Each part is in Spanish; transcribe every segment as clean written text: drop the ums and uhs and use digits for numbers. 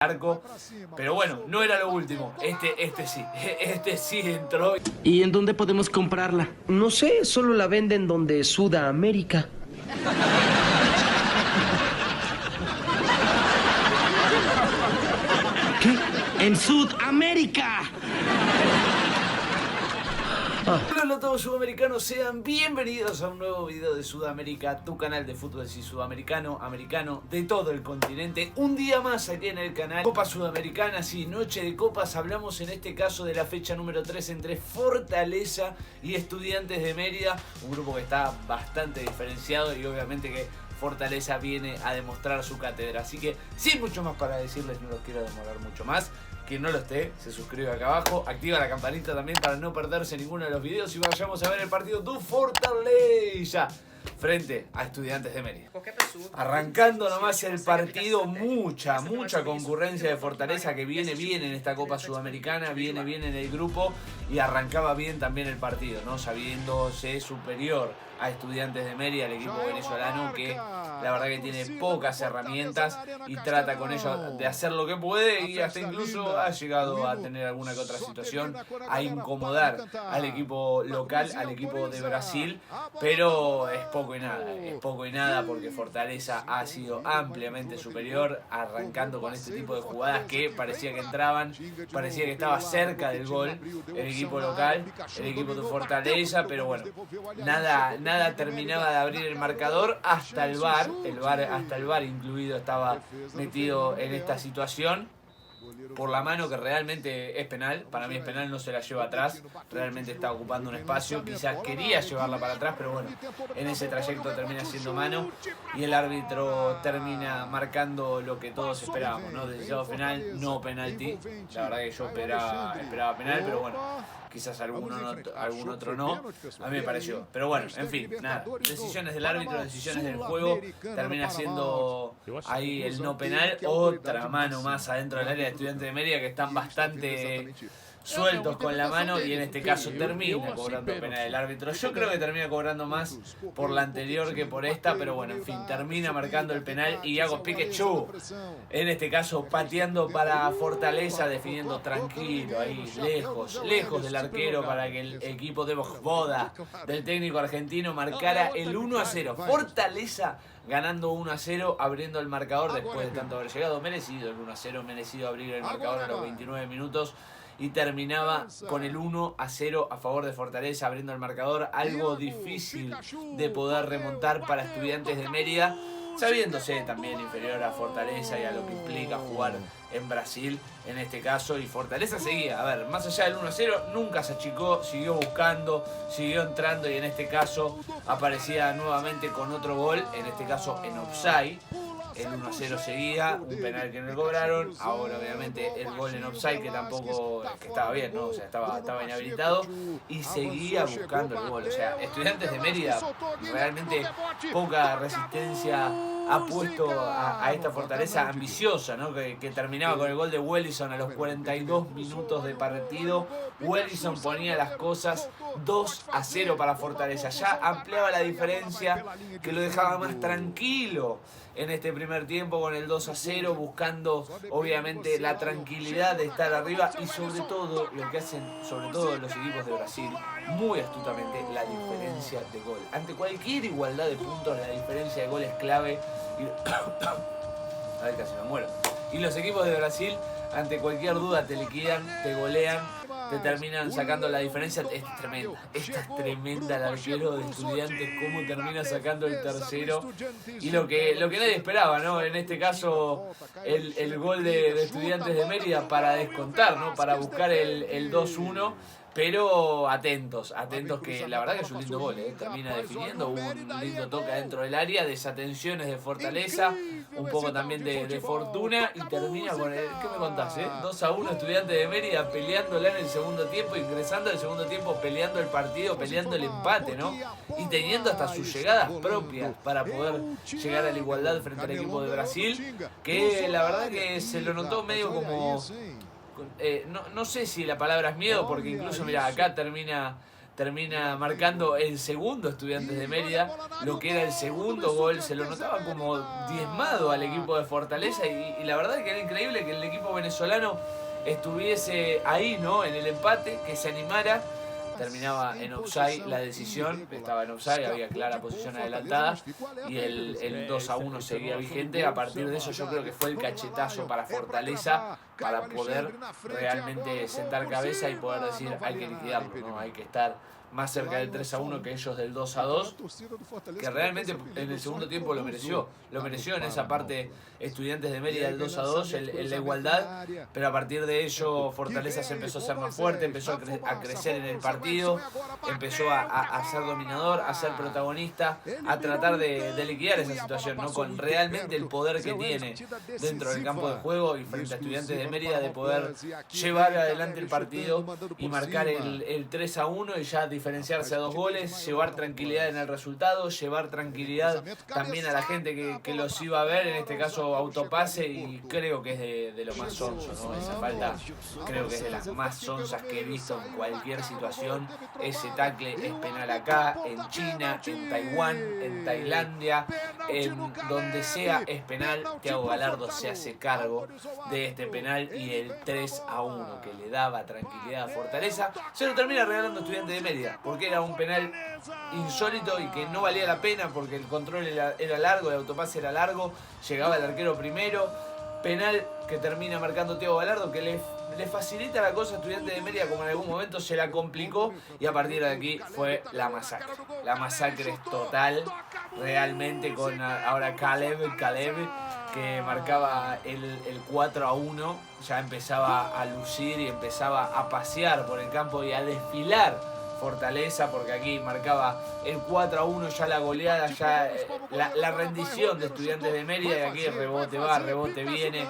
arco, pero bueno, no era lo último, este sí entró. ¿Y en dónde podemos comprarla? No sé, solo la venden donde Sudamérica. ¿Qué? ¡En Sudamérica! Hola a todos sudamericanos, sean bienvenidos a un nuevo video de Sudamérica, tu canal de fútbol sudamericano, americano, de todo el continente. Un día más aquí en el canal, Copa Sudamericana, sí, noche de copas. Hablamos en este caso de la fecha número 3 entre Fortaleza y Estudiantes de Mérida. Un grupo que está bastante diferenciado y obviamente que Fortaleza viene a demostrar su cátedra. Así que sin mucho más para decirles, no los quiero demorar mucho más. Quien no lo esté, se suscribe acá abajo, activa la campanita también para no perderse ninguno de los videos y vayamos a ver el partido do Fortaleza frente a Estudiantes de Mérida. Arrancando nomás el partido, mucha concurrencia de Fortaleza que viene bien en esta Copa Sudamericana, viene bien en el grupo y arrancaba bien también el partido, ¿no? Sabiéndose superior a Estudiantes de Mérida, el equipo venezolano que la verdad que tiene pocas herramientas y trata con ellos de hacer lo que puede y hasta incluso ha llegado a tener alguna que otra situación, a incomodar al equipo local, al equipo de Brasil, pero es poco y nada porque Fortaleza ha sido ampliamente superior, arrancando con este tipo de jugadas que parecía que entraban, parecía que estaba cerca del gol el equipo local, el equipo de Fortaleza, pero bueno, nada terminaba de abrir el marcador hasta el VAR, hasta el VAR incluido estaba metido en esta situación. Por la mano que realmente es penal, para mí es penal, no se la lleva atrás, realmente está ocupando un espacio, quizás quería llevarla para atrás, pero bueno, en ese trayecto termina siendo mano y el árbitro termina marcando lo que todos esperábamos, ¿no? Decisión final, no penalti, la verdad que yo esperaba penal, pero bueno, quizás algún otro no, a mí me pareció, pero bueno, en fin, nada, decisiones del árbitro, decisiones del juego, termina siendo ahí el no penal, otra mano más adentro del área de Estudiantes de Mérida que están bastante sueltos con la mano y en este caso termina cobrando penal el árbitro. Yo creo que termina cobrando más por la anterior que por esta, pero bueno, en fin, termina marcando el penal y Iago Pikachu, en este caso pateando para Fortaleza, definiendo tranquilo, ahí lejos del arquero para que el equipo de Boda, del técnico argentino, marcara el 1-0. Fortaleza ganando 1-0, abriendo el marcador después de tanto haber llegado, merecido el 1-0, merecido abrir el marcador a los 29 minutos. Y terminaba con el 1-0 a favor de Fortaleza, abriendo el marcador. Algo difícil de poder remontar para Estudiantes de Mérida, sabiéndose también inferior a Fortaleza y a lo que implica jugar en Brasil en este caso. Y Fortaleza seguía, a ver, más allá del 1-0, nunca se achicó, siguió buscando, siguió entrando y en este caso aparecía nuevamente con otro gol, en este caso en offside. El 1-0 seguía, un penal que no le cobraron, ahora obviamente el gol en offside que tampoco, que estaba bien, ¿no? O sea, estaba inhabilitado y seguía buscando el gol. O sea, Estudiantes de Mérida realmente poca resistencia ha puesto a esta Fortaleza ambiciosa, ¿no? Que terminaba con el gol de Wellison a los 42 minutos de partido. Wellison ponía las cosas 2-0 para Fortaleza, ya ampliaba la diferencia que lo dejaba más tranquilo en este primer tiempo con el 2-0, buscando obviamente la tranquilidad de estar arriba y sobre todo lo que hacen sobre todo los equipos de Brasil muy astutamente, la diferencia de gol. Ante cualquier igualdad de puntos la diferencia de gol es clave y... a ver, casi me muero. Y los equipos de Brasil ante cualquier duda te liquidan, te golean, te terminan sacando la diferencia. Esta es tremenda el arquero de Estudiantes, cómo termina sacando el tercero y lo que nadie esperaba, ¿no? En este caso el gol de Estudiantes de Mérida para descontar, ¿no? Para buscar el 2-1. Pero atentos que la verdad que es un lindo gol, termina definiendo, un lindo toque dentro del área, desatenciones de Fortaleza, un poco también de fortuna y termina con el, ¿qué me contás? 2-1 Estudiantes de Mérida peleándola en el segundo tiempo, ingresando al segundo tiempo, peleando el partido, peleando el empate, ¿no? Y teniendo hasta sus llegadas propias para poder llegar a la igualdad frente al equipo de Brasil, que la verdad que se lo notó medio como... no sé si la palabra es miedo, porque incluso, mira, acá termina termina marcando el segundo Estudiantes de Mérida, lo que era el segundo gol, se lo notaba como diezmado al equipo de Fortaleza y la verdad es que era increíble que el equipo venezolano estuviese ahí, ¿no? En el empate, que se animara. Terminaba en offside la decisión, estaba en offside, había clara posición adelantada y el 2-1 seguía vigente. A partir de eso yo creo que fue el cachetazo para Fortaleza para poder realmente sentar cabeza y poder decir hay que liquidarlo, ¿no? Hay que estar más cerca del 3-1 que ellos del 2-2, que realmente en el segundo tiempo lo mereció en esa parte Estudiantes de Mérida el 2-2, la igualdad, pero a partir de ello Fortaleza se empezó a ser más fuerte, empezó a crecer en el partido, empezó a ser dominador, a ser protagonista, a tratar de liquidar esa situación, ¿no? Con realmente el poder que tiene dentro del campo de juego y frente a Estudiantes de Mérida de poder llevar adelante el partido y marcar el 3-1 y ya diferenciarse a 2 goles, llevar tranquilidad en el resultado, llevar tranquilidad también a la gente que los iba a ver, en este caso Autopase, y creo que es de lo más sonso, ¿no? Esa falta creo que es de las más sonsas que he visto en cualquier situación. Ese tackle es penal acá, en China, en Taiwán, en Tailandia, en donde sea es penal. Thiago Gallardo se hace cargo de este penal y el 3-1 que le daba tranquilidad a Fortaleza se lo termina regalando Estudiantes de Mérida, porque era un penal insólito y que no valía la pena porque el control era largo, el autopase era largo, llegaba el arquero primero. Penal que termina marcando Thiago Gallardo, que le facilita la cosa a Estudiantes de Mérida, como en algún momento se la complicó, y a partir de aquí fue la masacre. La masacre es total, realmente, con ahora Caleb, que marcaba el 4-1, ya empezaba a lucir y empezaba a pasear por el campo y a desfilar Fortaleza, porque aquí marcaba el 4-1, ya la goleada, ya la rendición de Estudiantes de Mérida, y aquí rebote va, rebote viene.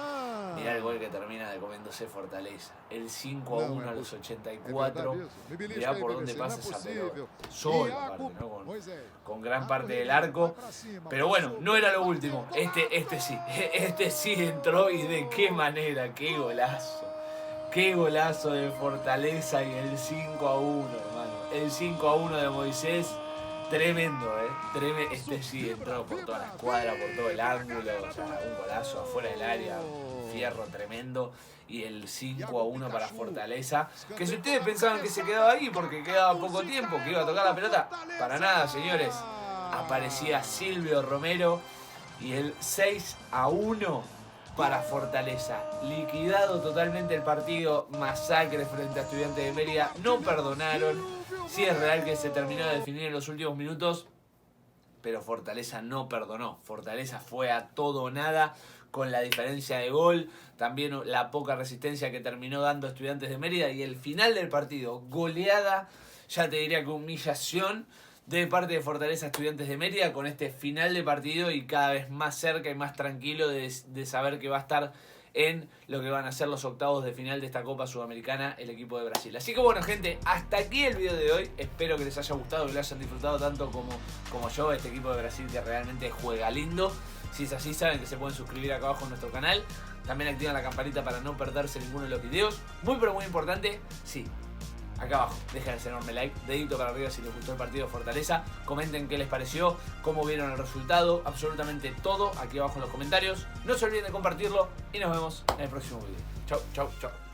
Mirá el gol que termina de comiéndose Fortaleza. El 5-1 a los 84. Mirá por dónde pasa esa pelota. Solo, aparte, ¿no? Con gran parte del arco. Pero bueno, no era lo último. Este sí entró, y de qué manera, qué golazo. Qué golazo de Fortaleza y el 5-1, hermano. El 5-1 de Moisés. Tremendo, tremendo. Este sí entró por toda la escuadra, por todo el ángulo. O sea, un golazo afuera del área. Fierro tremendo. Y el 5-1 para Fortaleza, que si ustedes pensaban que se quedaba ahí porque quedaba poco tiempo, que iba a tocar la pelota, para nada, señores. Aparecía Silvio Romero y el 6-1 para Fortaleza. Liquidado totalmente el partido, masacre frente a Estudiantes de Mérida, no perdonaron. Sí es real que se terminó de definir en los últimos minutos, pero Fortaleza no perdonó. Fortaleza fue a todo o nada con la diferencia de gol, también la poca resistencia que terminó dando Estudiantes de Mérida, y el final del partido, goleada, ya te diría que humillación de parte de Fortaleza Estudiantes de Mérida, con este final de partido y cada vez más cerca y más tranquilo de saber que va a estar en lo que van a ser los octavos de final de esta Copa Sudamericana el equipo de Brasil. Así que bueno, gente, hasta aquí el video de hoy. Espero que les haya gustado, que lo hayan disfrutado tanto como yo, este equipo de Brasil que realmente juega lindo. Si es así, saben que se pueden suscribir acá abajo en nuestro canal. También activan la campanita para no perderse ninguno de los videos. Muy pero muy importante, sí, acá abajo dejen ese enorme like, dedito para arriba si les gustó el partido de Fortaleza. Comenten qué les pareció, cómo vieron el resultado, absolutamente todo aquí abajo en los comentarios. No se olviden de compartirlo y nos vemos en el próximo video. Chau, chau, chau.